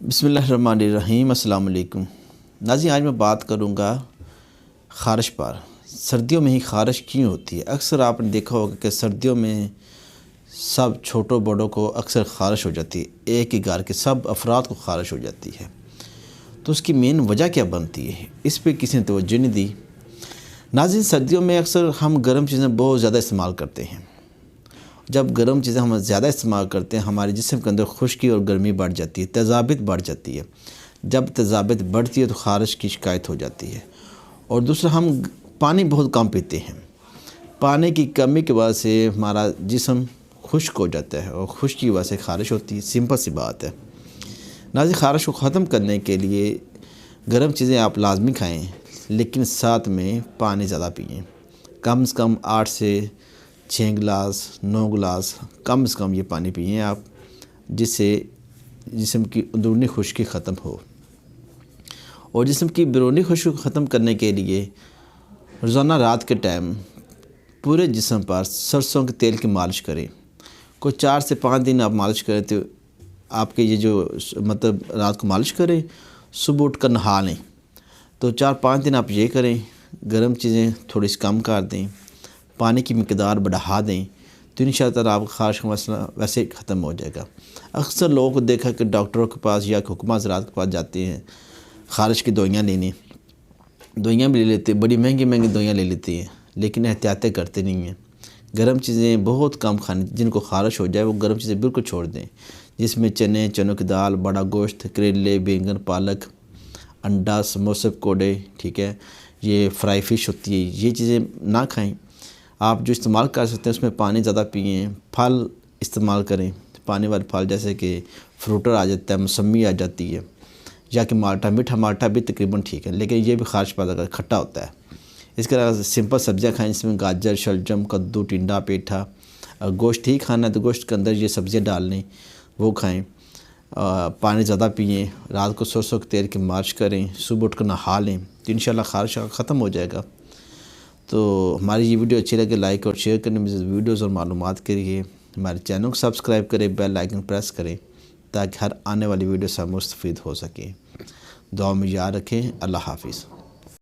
بسم اللہ الرحمن الرحیم۔ السلام علیکم ناظرین، آج میں بات کروں گا خارش پر۔ سردیوں میں ہی خارش کیوں ہوتی ہے؟ اکثر آپ نے دیکھا ہوگا کہ سردیوں میں سب چھوٹوں بڑوں کو اکثر خارش ہو جاتی ہے، ایک ہی گھر کے سب افراد کو خارش ہو جاتی ہے۔ تو اس کی مین وجہ کیا بنتی ہے؟ اس پہ کسی نے توجہ نہیں دی۔ ناظرین، سردیوں میں اکثر ہم گرم چیزیں بہت زیادہ استعمال کرتے ہیں۔ جب گرم چیزیں ہم زیادہ استعمال کرتے ہیں، ہمارے جسم کے اندر خشکی اور گرمی بڑھ جاتی ہے، تیزابیت بڑھ جاتی ہے۔ جب تیزابیت بڑھتی ہے تو خارش کی شکایت ہو جاتی ہے۔ اور دوسرا، ہم پانی بہت کم پیتے ہیں۔ پانی کی کمی کی وجہ سے ہمارا جسم خشک ہو جاتا ہے اور خشکی کی وجہ سے خارش ہوتی ہے۔ سمپل سی بات ہے۔ ناظرین، خارش کو ختم کرنے کے لیے گرم چیزیں آپ لازمی کھائیں، لیکن ساتھ میں پانی زیادہ پئیں۔ کم سے کم 8 سے 6 گلاس 9 گلاس کم سے کم یہ پانی پئیں آپ، جس سے جسم کی اندرونی خشکی ختم ہو۔ اور جسم کی بیرونی خشکی کو ختم کرنے کے لیے روزانہ رات کے ٹائم پورے جسم پر سرسوں کے تیل کی مالش کریں۔ کوئی 4 سے 5 دن آپ مالش کریں تو آپ کے یہ جو رات کو مالش کریں، صبح اٹھ کر نہا لیں۔ تو 4-5 دن آپ یہ کریں، گرم چیزیں تھوڑی سی کم کر دیں، پانی کی مقدار بڑھا دیں، تو انشاءاللہ آپ کا خارش کا مسئلہ ویسے ہی ختم ہو جائے گا۔ اکثر لوگوں کو دیکھا کہ ڈاکٹروں کے پاس یا حکمہ حضرات کے پاس جاتے ہیں خارش کی دوائیاں لینے، دوائیاں بھی لے لیتے ہیں، بڑی مہنگی مہنگی دوائیاں لے لیتے ہیں، لیکن احتیاطیں کرتے نہیں ہیں۔ گرم چیزیں بہت کم کھانی، جن کو خارش ہو جائے وہ گرم چیزیں بالکل چھوڑ دیں، جس میں چنوں کی دال، بڑا گوشت، کریلے، بینگن، پالک، انڈا، سموسے، پکوڑے، ٹھیک ہے، یہ فرائی فش ہوتی ہے، یہ چیزیں نہ کھائیں۔ آپ جو استعمال کر سکتے ہیں اس میں پانی زیادہ پئیں، پھل استعمال کریں، پانی والے پھل جیسے کہ فروٹر آ جاتا ہے، موسمی آ جاتی ہے، یا کہ مالٹا، میٹھا مالٹا بھی تقریباً ٹھیک ہے، لیکن یہ بھی خارش پیدا کرتا ہے، کھٹا ہوتا ہے۔ اس کے علاوہ سمپل سبزیاں کھائیں، جس میں گاجر، شلجم، کدو، ٹنڈا، پیٹھا۔ گوشت ہی کھانا ہے تو گوشت کے اندر یہ سبزیاں ڈال لیں، وہ کھائیں۔ پانی زیادہ پئیں، رات کو سرسوں کے تیل کی مالش کریں، صبح اٹھ کر نہا لیں، تو انشاءاللہ خارش ختم ہو جائے گا۔ تو ہماری یہ ویڈیو اچھی لگے لائک اور شیئر کریں، مزید ویڈیوز اور معلومات کے لیے ہمارے چینل کو سبسکرائب کریں، بیل آئیکن پریس کریں، تاکہ ہر آنے والی ویڈیو سے ہم مستفید ہو سکیں۔ دعا میں یاد رکھیں۔ اللہ حافظ۔